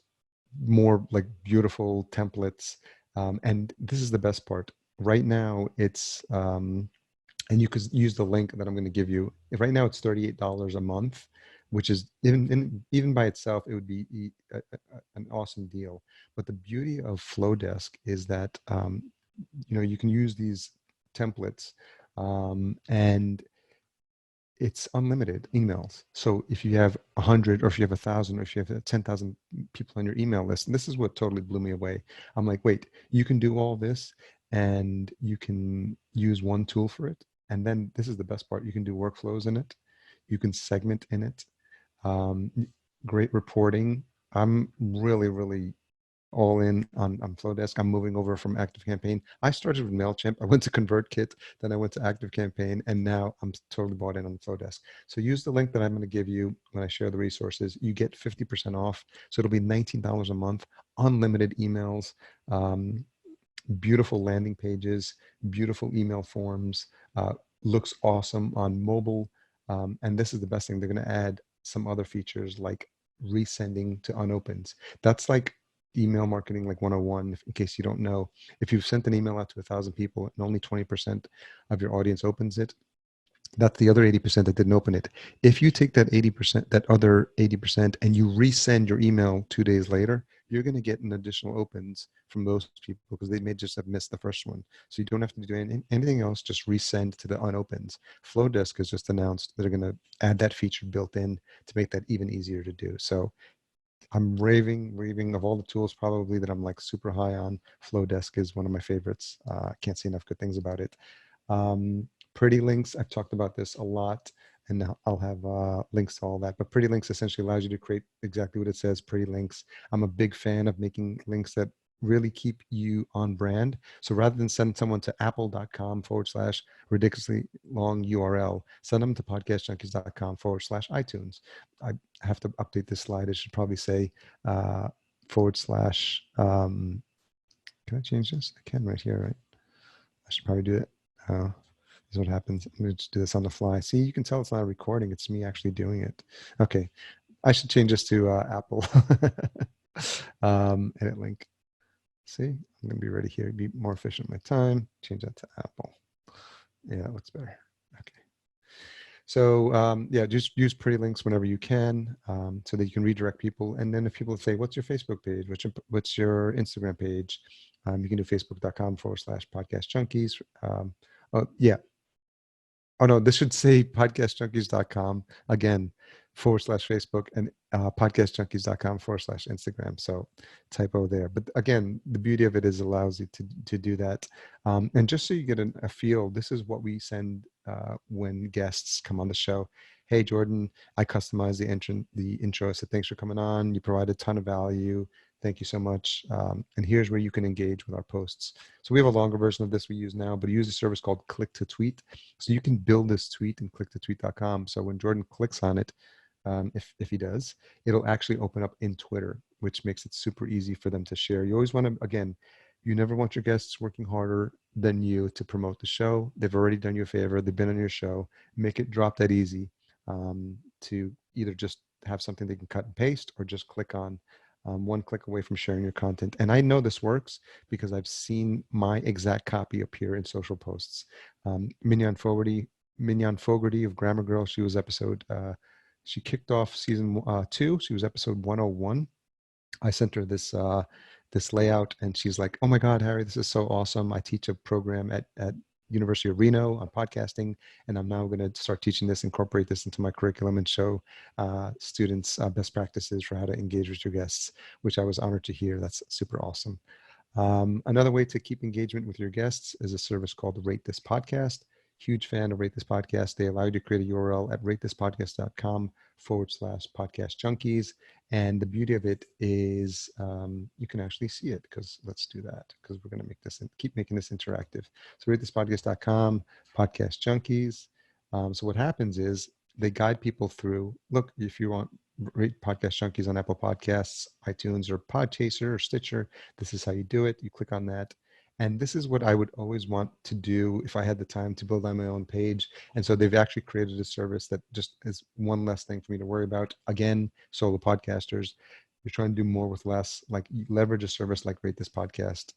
more like beautiful templates. And this is the best part. Right now, it's and you could use the link that I'm going to give you. Right now, it's $38 a month, which is even by itself, it would be an awesome deal. But the beauty of FlowDesk is that you can use these templates and it's unlimited emails. So if you have 100 or if you have 1,000 or if you have 10,000 people on your email list, and this is what totally blew me away. I'm like, wait, you can do all this and you can use one tool for it. And then this is the best part. You can do workflows in it. You can segment in it. Great reporting. I'm really, really all in on FlowDesk. I'm moving over from ActiveCampaign. I started with MailChimp. I went to ConvertKit, then I went to ActiveCampaign, and now I'm totally bought in on FlowDesk. So use the link that I'm going to give you when I share the resources. You get 50% off. So it'll be $19 a month, unlimited emails, beautiful landing pages, beautiful email forms, looks awesome on mobile. And this is the best thing. They're going to add some other features like resending to unopened. That's like email marketing like 101, in case you don't know. If you've sent an email out to 1,000 people and only 20% of your audience opens it, that's the other 80% that didn't open it. If you take that 80%, that other 80%, and you resend your email 2 days later, you're going to get an additional opens from those people because they may just have missed the first one. So you don't have to do anything else, just resend to the unopens. FlowDesk has just announced that they're going to add that feature built in to make that even easier to do. So I'm raving of all the tools probably that I'm like super high on. FlowDesk is one of my favorites. Can't say enough good things about it. Pretty Links, I've talked about this a lot, and I'll have links to all that. But Pretty Links essentially allows you to create exactly what it says, Pretty Links. I'm a big fan of making links that really keep you on brand. So rather than send someone to apple.com/ridiculously long URL, send them to podcastjunkies.com/iTunes. I have to update this slide. It should probably say / can I change this? I can right here, right? I should probably do it. This is what happens. I'm going to just do this on the fly. See, you can tell it's not a recording. It's me actually doing it. Okay. I should change this to Apple. Edit link. See, I'm going to be ready here. Be more efficient with my time. Change that to Apple. Yeah, that looks better. Okay. So yeah, just use Pretty Links whenever you can so that you can redirect people. And then if people say, what's your Facebook page? What's your Instagram page? You can do facebook.com/podcastjunkies. Oh, yeah. Oh, no, this should say podcastjunkies.com again /Facebook and podcastjunkies.com /Instagram. So typo there. But again, the beauty of it is it allows you to do that. And just so you get a feel, this is what we send when guests come on the show. Hey, Jordan, I customized the intro. I said, thanks for coming on. You provide a ton of value. Thank you so much. And here's where you can engage with our posts. So we have a longer version of this we use now, but we use a service called Click to Tweet. So you can build this tweet in clicktotweet.com. So when Jordan clicks on it, if he does, it'll actually open up in Twitter, which makes it super easy for them to share. You always want to, again, you never want your guests working harder than you to promote the show. They've already done you a favor. They've been on your show. Make it drop that easy to either just have something they can cut and paste or just click on one click away from sharing your content. And I know this works because I've seen my exact copy appear in social posts. Mignon Fogarty of Grammar Girl, she kicked off season 2. She was episode 101. I sent her this layout, and she's like, "Oh my God, Harry, this is so awesome! I teach a program at University of Reno on podcasting, and I'm now going to start teaching this, incorporate this into my curriculum, and show students best practices for how to engage with your guests," which I was honored to hear. That's super awesome. Another way to keep engagement with your guests is a service called Rate This Podcast. Huge fan of Rate This Podcast. They allow you to create a URL at ratethispodcast.com/podcast junkies. And the beauty of it is you can actually see it, because let's do that, because we're going to keep making this interactive. So ratethispodcast.com, podcast junkies. So what happens is they guide people through, look, if you want rate podcast junkies on Apple Podcasts, iTunes, or Podchaser or Stitcher, this is how you do it. You click on that. And this is what I would always want to do if I had the time to build on my own page. And so they've actually created a service that just is one less thing for me to worry about. Again, solo podcasters, you're trying to do more with less, like leverage a service like Rate This Podcast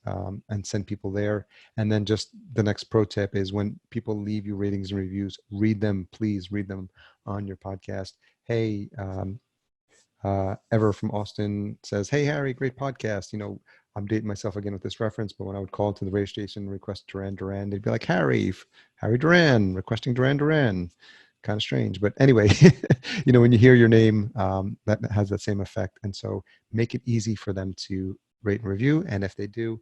and send people there. And then just the next pro tip is, when people leave you ratings and reviews, read them, please read them on your podcast. Hey, Ever from Austin says, "Hey, Harry, great podcast. I'm dating myself again with this reference, but when I would call to the radio station and request Duran, they'd be like, Harry Duran, requesting Duran. Kind of strange. But anyway, when you hear your name, that has that same effect. And so make it easy for them to rate and review. And if they do,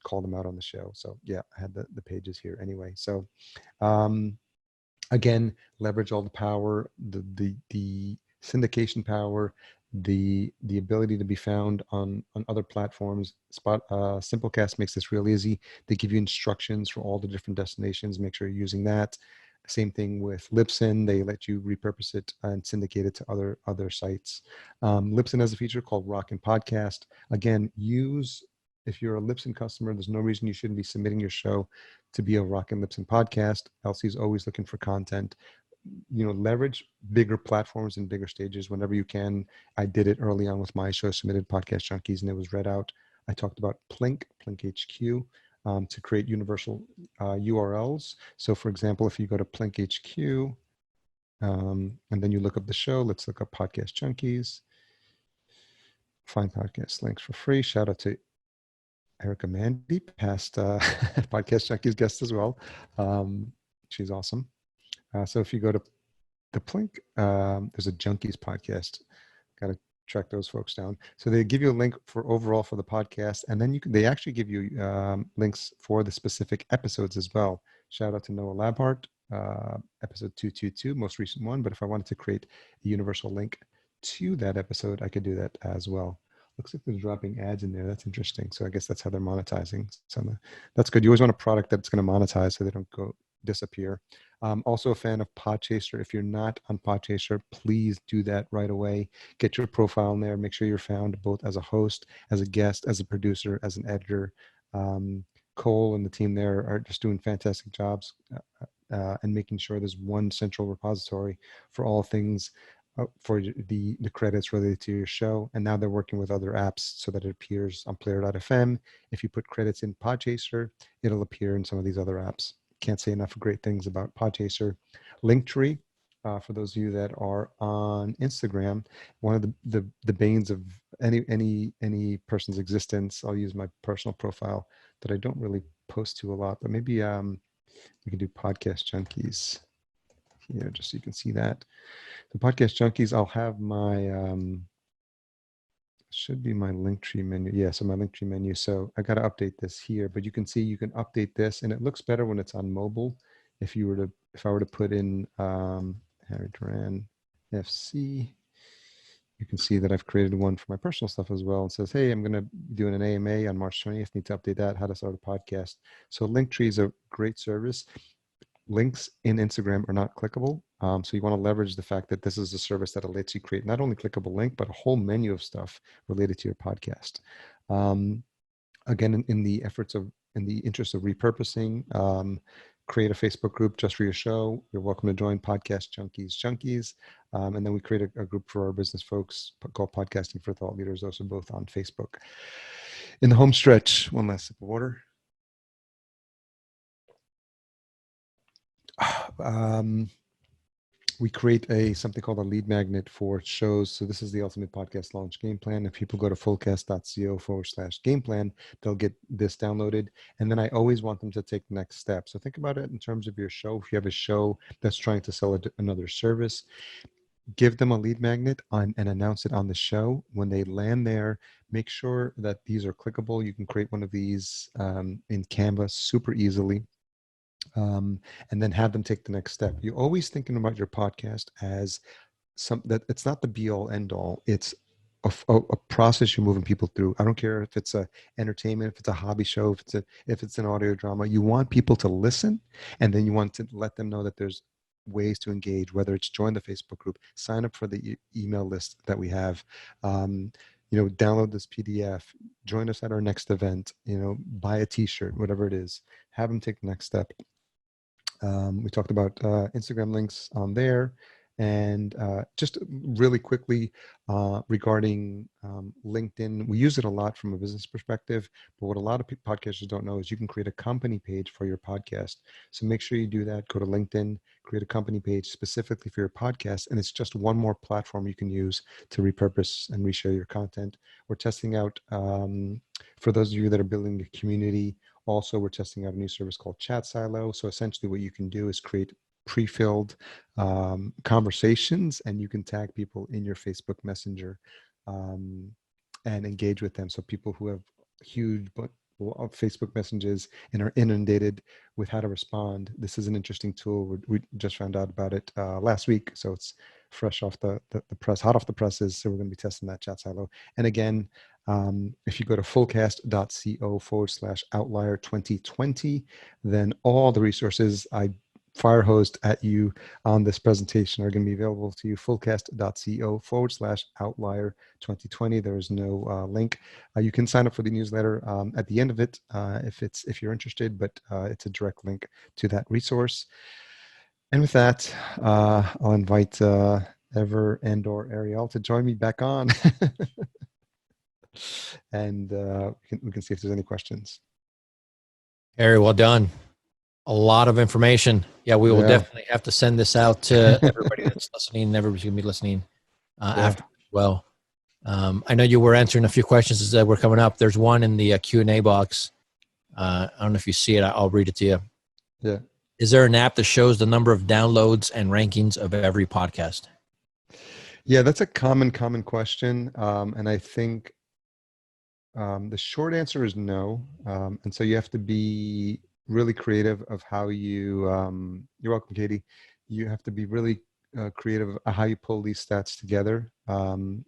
call them out on the show. So yeah, I had the pages here anyway. So again, leverage all the power, the syndication power, the ability to be found on other platforms. Simplecast makes this real easy. They give you instructions for all the different destinations. Make sure you're using that. Same thing with Libsyn. They let you repurpose it and syndicate it to other sites. Libsyn has a feature called Rockin' Podcast. Again, if you're a Libsyn customer, there's no reason you shouldn't be submitting your show to be a Rockin' Libsyn podcast. Elsie's always looking for content. Leverage bigger platforms and bigger stages whenever you can. I did it early on with my show, Submitted Podcast Junkies, and it was read out. I talked about Plink HQ, to create universal URLs. So for example, if you go to Plink HQ, and then you look up the show, let's look up Podcast Junkies, find podcast links for free. Shout out to Erica Mandy, past Podcast Junkies guest as well. She's awesome. So if you go to the Plink, there's a Junkies podcast. Got to track those folks down. So they give you a link for the podcast, and then they actually give you links for the specific episodes as well. Shout out to Noah Labhart, episode 222, most recent one. But if I wanted to create a universal link to that episode, I could do that as well. Looks like they're dropping ads in there. That's interesting. So I guess that's how they're monetizing. So that's good. You always want a product that's going to monetize so they don't disappear. Also a fan of Podchaser. If you're not on Podchaser, please do that right away. Get your profile in there. Make sure you're found both as a host, as a guest, as a producer, as an editor. Cole and the team there are just doing fantastic jobs and making sure there's one central repository for all things for the credits related to your show. And now they're working with other apps so that it appears on player.fm. If you put credits in Podchaser, it'll appear in some of these other apps. Can't say enough great things about Podchaser. Linktree, for those of you that are on Instagram, one of the banes of any person's existence. I'll use my personal profile that I don't really post to a lot, but maybe we can do Podcast Junkies here just so you can see that. The Podcast Junkies, I'll have my should be my Linktree menu. Yeah, so my Linktree menu. So I got to update this here, but you can see you can update this, and it looks better when it's on mobile. If I were to put in Harry Duran FC, you can see that I've created one for my personal stuff as well. It says, hey, I'm going to be doing an AMA on March 20th. Need to update that. How to start a podcast. So Linktree is a great service. Links in Instagram are not clickable. So you want to leverage the fact that this is a service that lets you create not only clickable link, but a whole menu of stuff related to your podcast. Again, in the interest of repurposing, create a Facebook group just for your show. You're welcome to join Podcast Junkies. And then we create a group for our business folks called Podcasting for Thought Leaders. Those are both on Facebook. In the home stretch, one last sip of water. We create something called a lead magnet for shows. So this is the Ultimate Podcast Launch Game Plan. If people go to fullcast.co/game plan, they'll get this downloaded. And then I always want them to take the next step. So think about it in terms of your show. If you have a show that's trying to sell another service, give them a lead magnet and announce it on the show. When they land there, make sure that these are clickable. You can create one of these in Canva super easily. And then have them take the next step. You're always thinking about your podcast as that it's not the be all end all. It's a process you're moving people through. I don't care if it's a entertainment, if it's a hobby show, if it's an audio drama. You want people to listen, and then you want to let them know that there's ways to engage, whether it's join the Facebook group, sign up for the email list that we have, download this PDF, join us at our next event, buy a t-shirt, whatever it is, have them take the next step. We talked about Instagram links on there. And just really quickly regarding LinkedIn, we use it a lot from a business perspective, but what a lot of podcasters don't know is you can create a company page for your podcast. So make sure you do that. Go to LinkedIn, create a company page specifically for your podcast, and it's just one more platform you can use to repurpose and reshare your content. We're testing out, for those of you that are building a community, also we're testing out a new service called Chat Silo. So essentially what you can do is create pre-filled conversations, and you can tag people in your Facebook Messenger and engage with them. So people who have huge Facebook messages and are inundated with how to respond, this is an interesting tool. We just found out about it last week, so it's fresh off the press, hot off the presses. So we're going to be testing that Chat Silo. And again, if you go to fullcast.co/outlier 2020, then all the resources I fire hosed at you on this presentation are going to be available to you. fullcast.co/outlier 2020. There is no link. You can sign up for the newsletter at the end of it if you're interested, but it's a direct link to that resource. And with that, I'll invite Ever and/or Ariel to join me back on, and we can see if there's any questions. Very well done. A lot of information. Yeah, we will definitely have to send this out to everybody that's listening. Everybody's going to be listening after as well. I know you were answering a few questions that were coming up. There's one in the Q&A box. I don't know if you see it. I'll read it to you. Yeah. Is there an app that shows the number of downloads and rankings of every podcast? Yeah, that's a common question. And I think the short answer is no. And so you have to be really creative of how you, you're welcome, Katie. You have to be really creative of how you pull these stats together. One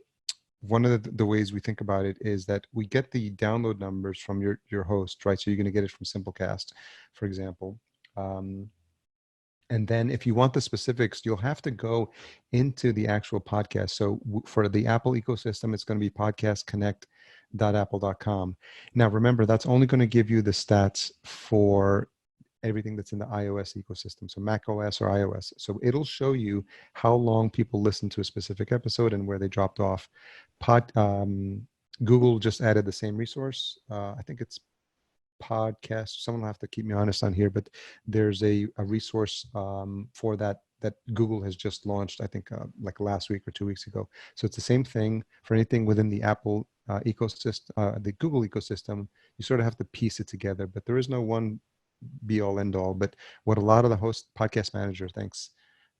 of the ways we think about it is that we get the download numbers from your host, right? So you're going to get it from Simplecast, for example. And then if you want the specifics, you'll have to go into the actual podcast. So for the Apple ecosystem, it's going to be podcastconnect.apple.com. Now, remember, that's only going to give you the stats for everything that's in the iOS ecosystem, so Mac OS or iOS. So it'll show you how long people listened to a specific episode and where they dropped off. Google just added the same resource. I think it's Podcast. Someone will have to keep me honest on here, but there's a resource for that Google has just launched, I think like last week or 2 weeks ago. So it's the same thing for anything within the Apple ecosystem, the Google ecosystem. You sort of have to piece it together, but there is no one be all end all. But what a lot of the podcast manager thinks,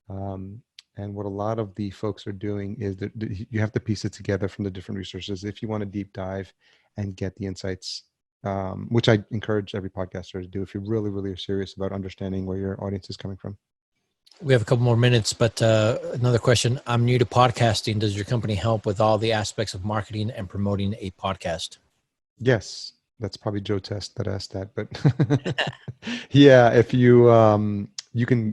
and what a lot of the folks are doing is that you have to piece it together from the different resources if you want to deep dive and get the insights, which I encourage every podcaster to do if you really, really are serious about understanding where your audience is coming from. We have a couple more minutes, but another question. I'm new to podcasting. Does your company help with all the aspects of marketing and promoting a podcast? Yes. That's probably Joe Test that asked that, but yeah, if you, you can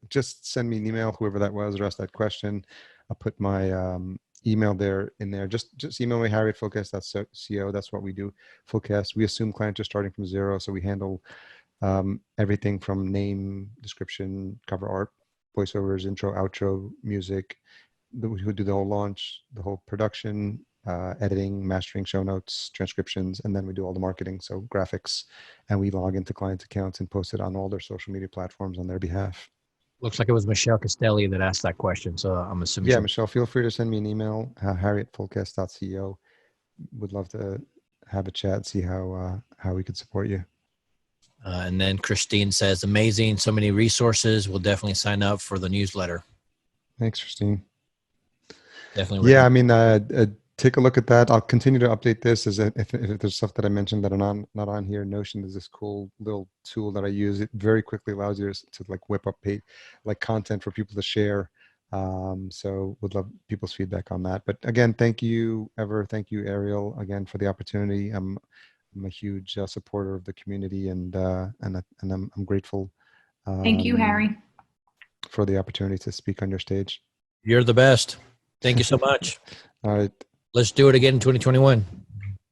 just send me an email, whoever that was, or ask that question. I'll put my email in there. Just email me, Harry@fullcast.co. That's what we do. Fullcast. We assume clients are starting from zero, so we handle everything from name, description, cover art, voiceovers, intro, outro, music, who do the whole launch, the whole production, editing, mastering, show notes, transcriptions, and then we do all the marketing, so graphics, and we log into clients' accounts and post it on all their social media platforms on their behalf. Looks like it was Michelle Castelli that asked that question, so I'm assuming. Yeah, Michelle, feel free to send me an email, harry@fullcast.co. Would love to have a chat, see how we could support you. And then Christine says, amazing, so many resources. We'll definitely sign up for the newsletter. Thanks, Christine. Definitely. Yeah, I mean, take a look at that. I'll continue to update this if there's stuff that I mentioned that are not on here. Notion is this cool little tool that I use. It very quickly allows you to like whip up content for people to share. So would love people's feedback on that. But again, thank you, Ever. Thank you, Ariel, again for the opportunity. I'm a huge supporter of the community, and I'm grateful. Thank you, Harry, for the opportunity to speak on your stage. You're the best. Thank you so much. All right. Let's do it again in 2021.